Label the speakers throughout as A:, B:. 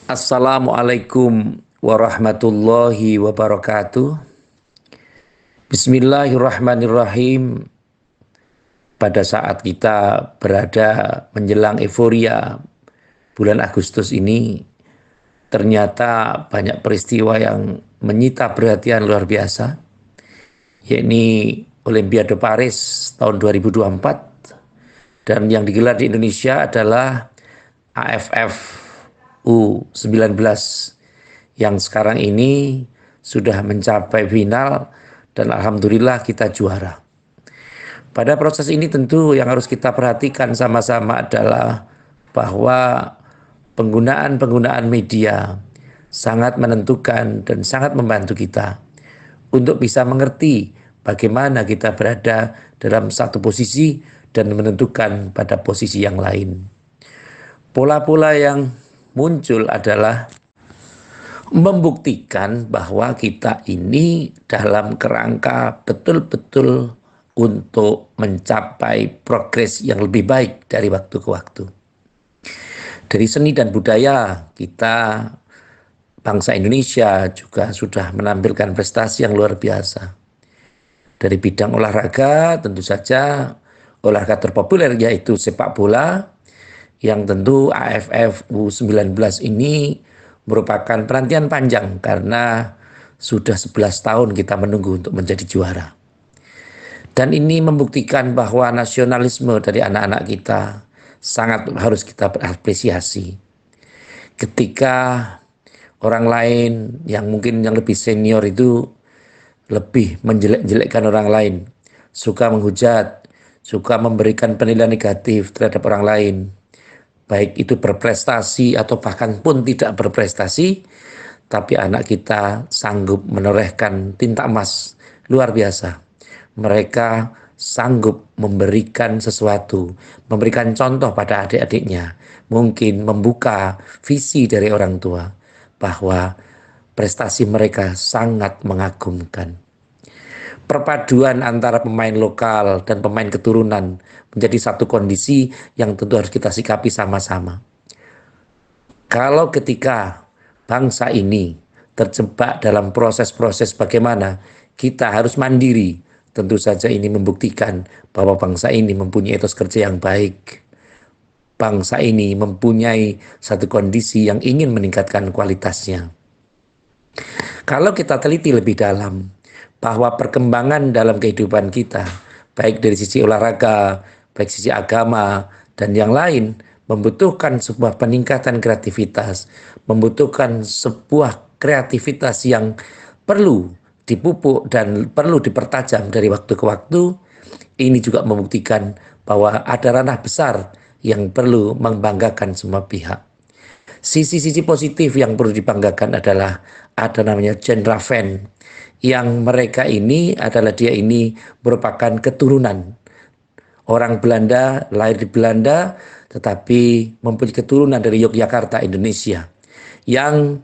A: Assalamualaikum warahmatullahi wabarakatuh. Bismillahirrahmanirrahim. Pada saat kita berada menjelang euforia bulan Agustus ini, ternyata banyak peristiwa yang menyita perhatian luar biasa, yakni Olimpiade Paris tahun 2024, dan yang digelar di Indonesia adalah AFF U19 yang sekarang ini sudah mencapai final dan alhamdulillah kita juara. Pada proses ini tentu yang harus kita perhatikan sama-sama adalah bahwa penggunaan media sangat menentukan dan sangat membantu kita untuk bisa mengerti bagaimana kita berada dalam satu posisi dan menentukan pada posisi yang lain. Pola-pola yang muncul adalah membuktikan bahwa kita ini dalam kerangka betul-betul untuk mencapai progres yang lebih baik dari waktu ke waktu. Dari seni dan budaya, kita bangsa Indonesia juga sudah menampilkan prestasi yang luar biasa. Dari bidang olahraga, tentu saja olahraga terpopuler yaitu sepak bola, yang tentu AFF U19 ini merupakan penantian panjang karena sudah 11 tahun kita menunggu untuk menjadi juara. Dan ini membuktikan bahwa nasionalisme dari anak-anak kita sangat harus kita berapresiasi. Ketika orang lain yang mungkin yang lebih senior itu lebih menjelek-jelekkan orang lain, suka menghujat, suka memberikan penilaian negatif terhadap orang lain, baik itu berprestasi atau bahkan pun tidak berprestasi, tapi anak kita sanggup menorehkan tinta emas luar biasa. Mereka sanggup memberikan sesuatu, memberikan contoh pada adik-adiknya, mungkin membuka visi dari orang tua bahwa prestasi mereka sangat mengagumkan. Perpaduan antara pemain lokal dan pemain keturunan menjadi satu kondisi yang tentu harus kita sikapi sama-sama. Kalau ketika bangsa ini terjebak dalam proses-proses bagaimana kita harus mandiri, tentu saja ini membuktikan bahwa bangsa ini mempunyai etos kerja yang baik. Bangsa ini mempunyai satu kondisi yang ingin meningkatkan kualitasnya. Kalau kita teliti lebih dalam, bahwa perkembangan dalam kehidupan kita, baik dari sisi olahraga, baik sisi agama, dan yang lain, membutuhkan sebuah peningkatan kreativitas, membutuhkan sebuah kreativitas yang perlu dipupuk dan perlu dipertajam dari waktu ke waktu. Ini juga membuktikan bahwa ada ranah besar yang perlu membanggakan semua pihak. Sisi-sisi positif yang perlu dibanggakan adalah ada namanya Jen Raven, yang mereka ini adalah dia ini merupakan keturunan orang Belanda, lahir di Belanda, tetapi mempunyai keturunan dari Yogyakarta, Indonesia. Yang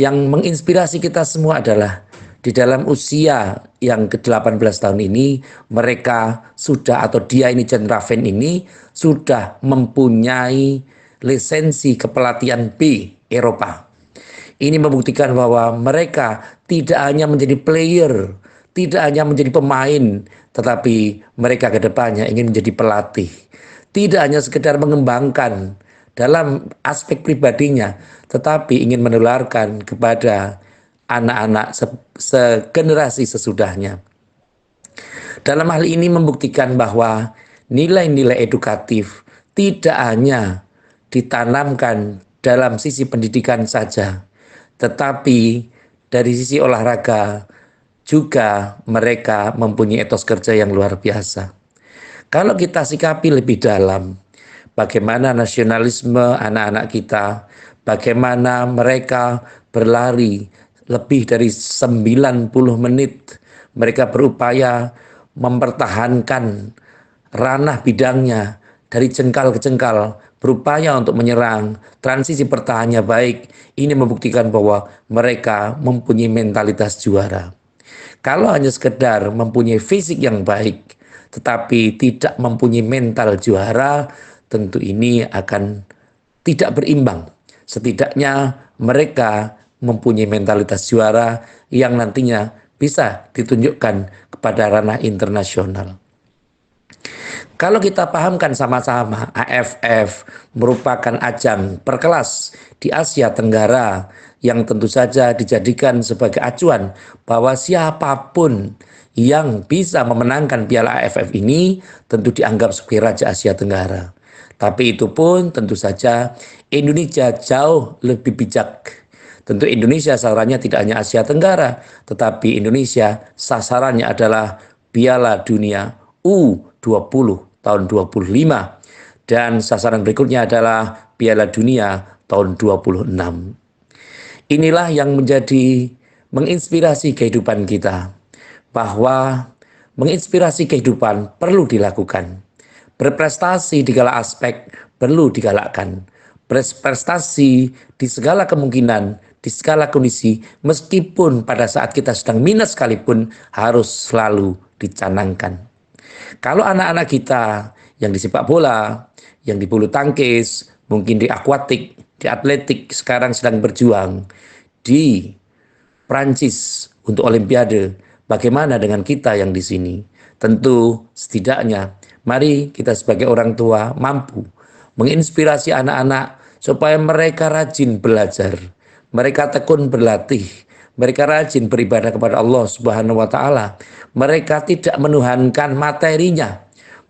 A: menginspirasi kita semua adalah di dalam usia yang ke-18 tahun ini, mereka sudah, atau dia ini Jen Raven ini, sudah mempunyai lisensi kepelatihan B Eropa. Ini membuktikan bahwa mereka tidak hanya menjadi player, tidak hanya menjadi pemain, tetapi mereka ke depannya ingin menjadi pelatih. Tidak hanya sekedar mengembangkan dalam aspek pribadinya, tetapi ingin menularkan kepada anak-anak segenerasi sesudahnya. Dalam hal ini membuktikan bahwa nilai-nilai edukatif tidak hanya ditanamkan dalam sisi pendidikan saja, tetapi dari sisi olahraga juga mereka mempunyai etos kerja yang luar biasa. Kalau kita sikapi lebih dalam, bagaimana nasionalisme anak-anak kita, bagaimana mereka berlari lebih dari 90 menit, mereka berupaya mempertahankan ranah bidangnya dari jengkal ke jengkal, berupaya untuk menyerang, transisi pertahanannya baik. Ini membuktikan bahwa mereka mempunyai mentalitas juara. Kalau hanya sekedar mempunyai fisik yang baik, tetapi tidak mempunyai mental juara, tentu ini akan tidak berimbang. Setidaknya mereka mempunyai mentalitas juara yang nantinya bisa ditunjukkan kepada ranah internasional. Kalau kita pahamkan sama-sama, AFF merupakan ajang perkelas di Asia Tenggara yang tentu saja dijadikan sebagai acuan bahwa siapapun yang bisa memenangkan Piala AFF ini tentu dianggap sebagai Raja Asia Tenggara. Tapi itu pun tentu saja Indonesia jauh lebih bijak. Tentu Indonesia sasarannya tidak hanya Asia Tenggara, tetapi Indonesia sasarannya adalah Piala Dunia U20 tahun 25 dan sasaran berikutnya adalah Piala Dunia tahun 26. Inilah yang menjadi menginspirasi kehidupan kita, bahwa menginspirasi kehidupan perlu dilakukan. Berprestasi di segala aspek perlu digalakkan. Berprestasi di segala kemungkinan, di segala kondisi, meskipun pada saat kita sedang minus sekalipun harus selalu dicanangkan. Kalau anak-anak kita yang di sepak bola, yang di bulu tangkis, mungkin di akuatik, di atletik sekarang sedang berjuang di Prancis untuk Olimpiade, bagaimana dengan kita yang di sini? Tentu setidaknya mari kita sebagai orang tua mampu menginspirasi anak-anak supaya mereka rajin belajar, mereka tekun berlatih, mereka rajin beribadah kepada Allah Subhanahu wa taala. Mereka tidak menuhankan materinya.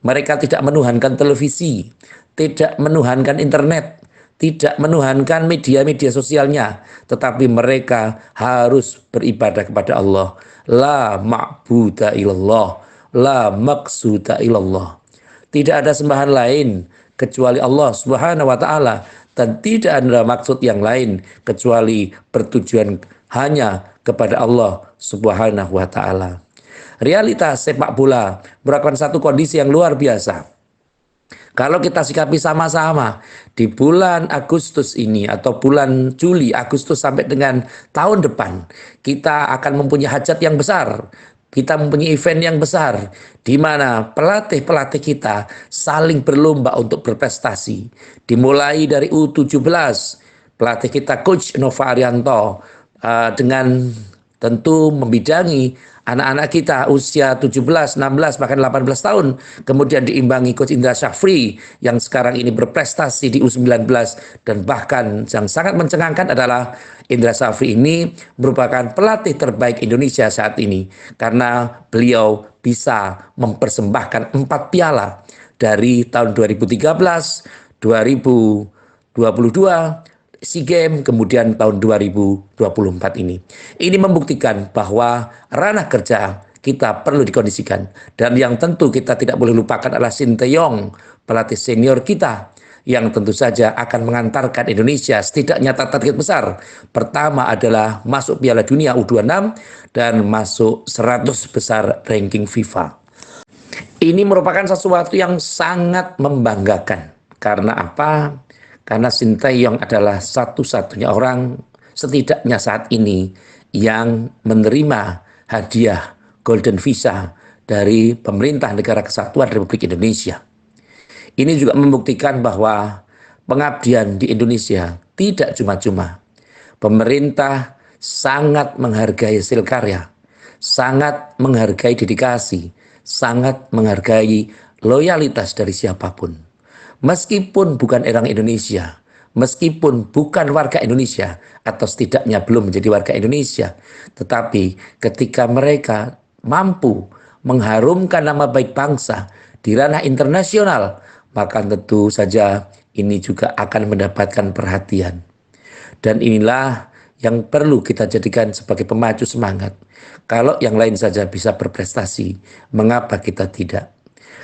A: Mereka tidak menuhankan televisi, tidak menuhankan internet, tidak menuhankan media-media sosialnya, tetapi mereka harus beribadah kepada Allah. La ma'buda illallah, la maqsuda illallah. Tidak ada sembahan lain kecuali Allah Subhanahu wa taala dan tidak ada maksud yang lain kecuali bertujuan hanya kepada Allah Subhanahu wa taala. Realitas sepak bola merupakan satu kondisi yang luar biasa. Kalau kita sikapi sama-sama di bulan Agustus ini atau bulan Juli, Agustus sampai dengan tahun depan, kita akan mempunyai hajat yang besar. Kita mempunyai event yang besar di mana pelatih-pelatih kita saling berlomba untuk berprestasi. Dimulai dari U17, pelatih kita Coach Nova Arianto dengan tentu membidangi anak-anak kita usia 17, 16, bahkan 18 tahun. Kemudian diimbangi Coach Indra Syafri yang sekarang ini berprestasi di U19. Dan bahkan yang sangat mencengangkan adalah Indra Syafri ini merupakan pelatih terbaik Indonesia saat ini. Karena beliau bisa mempersembahkan 4 piala dari tahun 2013, 2022, SEA Games, kemudian tahun 2024 ini. Ini membuktikan bahwa ranah kerja kita perlu dikondisikan. Dan yang tentu kita tidak boleh lupakan adalah Sinteyong, pelatih senior kita, yang tentu saja akan mengantarkan Indonesia setidaknya target besar. Pertama adalah masuk Piala Dunia U26 dan masuk 100 besar ranking FIFA. Ini merupakan sesuatu yang sangat membanggakan. Karena apa? Karena Sinteyong adalah satu-satunya orang setidaknya saat ini yang menerima hadiah Golden Visa dari pemerintah negara kesatuan Republik Indonesia. Ini juga membuktikan bahwa pengabdian di Indonesia tidak cuma-cuma. Pemerintah sangat menghargai hasil karya, sangat menghargai dedikasi, sangat menghargai loyalitas dari siapapun. Meskipun bukan orang Indonesia, meskipun bukan warga Indonesia, atau setidaknya belum menjadi warga Indonesia, tetapi ketika mereka mampu mengharumkan nama baik bangsa di ranah internasional, maka tentu saja ini juga akan mendapatkan perhatian. Dan inilah yang perlu kita jadikan sebagai pemacu semangat. Kalau yang lain saja bisa berprestasi, mengapa kita tidak?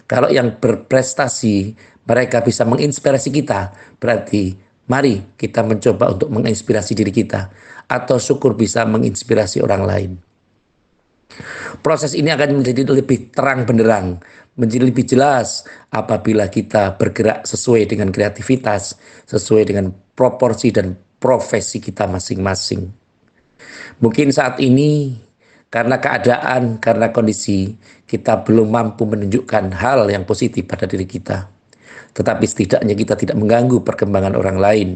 A: Kalau yang berprestasi mereka bisa menginspirasi kita, berarti mari kita mencoba untuk menginspirasi diri kita, atau syukur bisa menginspirasi orang lain. Proses ini akan menjadi lebih terang benderang, menjadi lebih jelas apabila kita bergerak sesuai dengan kreativitas, sesuai dengan proporsi dan profesi kita masing-masing. Mungkin saat ini karena keadaan, karena kondisi, kita belum mampu menunjukkan hal yang positif pada diri kita. Tetapi setidaknya kita tidak mengganggu perkembangan orang lain.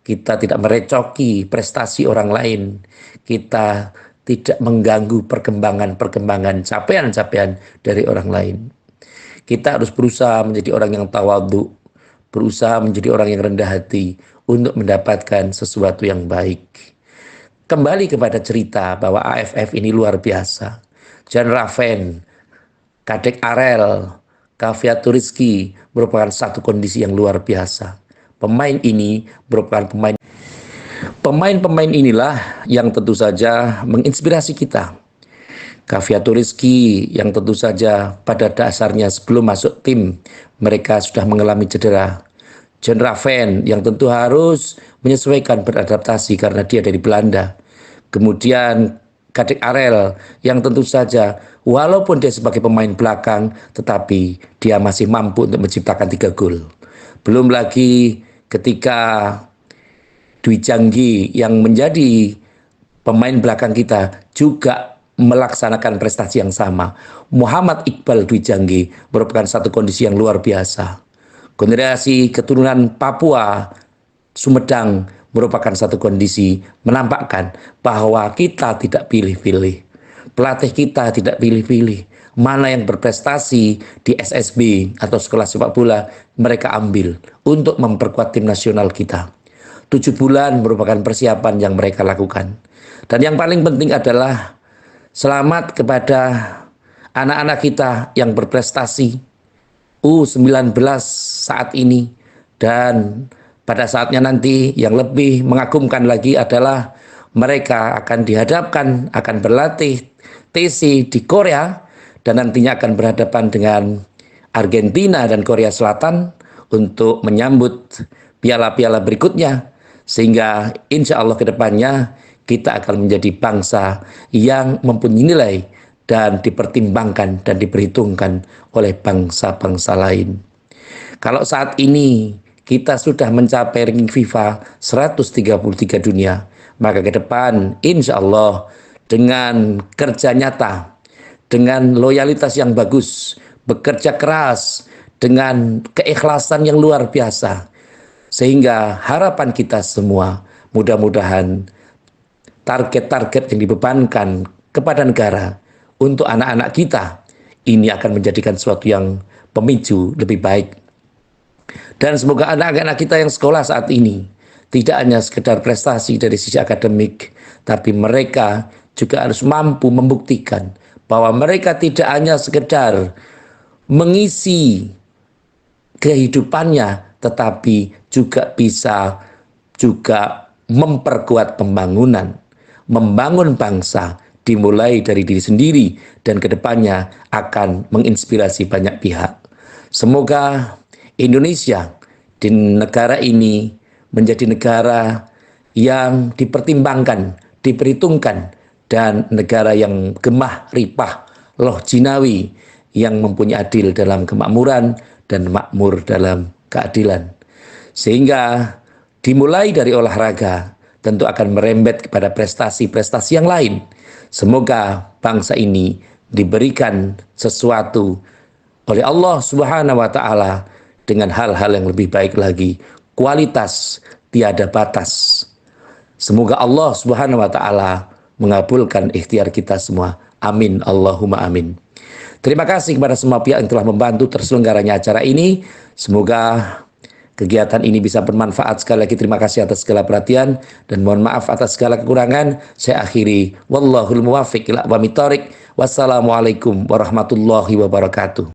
A: kita tidak merecoki prestasi orang lain, kita tidak mengganggu perkembangan-perkembangan capaian-capaian dari orang lain. Kita harus berusaha menjadi orang yang tawadhu, berusaha menjadi orang yang rendah hati untuk mendapatkan sesuatu yang baik. Kembali kepada cerita bahwa AFF ini luar biasa. Jan Raven, Kadek Arel, Cafiato Rizky merupakan satu kondisi yang luar biasa. Pemain ini merupakan pemain inilah yang tentu saja menginspirasi kita. Cafiato Rizky yang tentu saja pada dasarnya sebelum masuk tim mereka sudah mengalami cedera. Jan Raven yang tentu harus menyesuaikan beradaptasi karena dia dari Belanda. Kemudian Kadek Arel yang tentu saja walaupun dia sebagai pemain belakang tetapi dia masih mampu untuk menciptakan 3 gol. Belum lagi ketika Dwi Janggi yang menjadi pemain belakang kita juga melaksanakan prestasi yang sama. Muhammad Iqbal Dwi Janggi merupakan satu kondisi yang luar biasa. Generasi keturunan Papua, Sumedang merupakan satu kondisi menampakkan bahwa kita tidak pilih-pilih. Pelatih kita tidak pilih-pilih. Mana yang berprestasi di SSB atau sekolah sepak bola mereka ambil untuk memperkuat tim nasional kita. 7 bulan merupakan persiapan yang mereka lakukan. Dan yang paling penting adalah selamat kepada anak-anak kita yang berprestasi U19 saat ini, dan pada saatnya nanti yang lebih mengagumkan lagi adalah mereka akan dihadapkan, akan berlatih TC di Korea dan nantinya akan berhadapan dengan Argentina dan Korea Selatan untuk menyambut piala-piala berikutnya, sehingga insya Allah ke depannya kita akan menjadi bangsa yang mempunyai nilai dan dipertimbangkan dan diperhitungkan oleh bangsa-bangsa lain. Kalau saat ini kita sudah mencapai ranking FIFA 133 dunia, maka ke depan insya Allah dengan kerja nyata, dengan loyalitas yang bagus, bekerja keras, dengan keikhlasan yang luar biasa, sehingga harapan kita semua mudah-mudahan target-target yang dibebankan kepada negara untuk anak-anak kita ini akan menjadikan sesuatu yang pemicu lebih baik. Dan semoga anak-anak kita yang sekolah saat ini tidak hanya sekedar prestasi dari sisi akademik, tapi mereka juga harus mampu membuktikan bahwa mereka tidak hanya sekedar mengisi kehidupannya, tetapi juga bisa memperkuat pembangunan, membangun bangsa, dimulai dari diri sendiri dan kedepannya akan menginspirasi banyak pihak. Semoga Indonesia di negara ini menjadi negara yang dipertimbangkan, diperhitungkan, dan negara yang gemah ripah loh jinawi, yang mempunyai adil dalam kemakmuran dan makmur dalam keadilan. Sehingga dimulai dari olahraga tentu akan merembet kepada prestasi-prestasi yang lain. Semoga bangsa ini diberikan sesuatu oleh Allah Subhanahu wa Ta'ala dengan hal-hal yang lebih baik lagi, kualitas tiada batas. Semoga Allah Subhanahu wa Ta'ala mengabulkan ikhtiar kita semua. Amin, Allahumma amin. Terima kasih kepada semua pihak yang telah membantu terselenggaranya acara ini. Semoga kegiatan ini bisa bermanfaat. Sekali lagi terima kasih atas segala perhatian dan mohon maaf atas segala kekurangan. Saya akhiri. Wallahul muwaffiq ila aqwamit thoriq. Wassalamualaikum warahmatullahi wabarakatuh.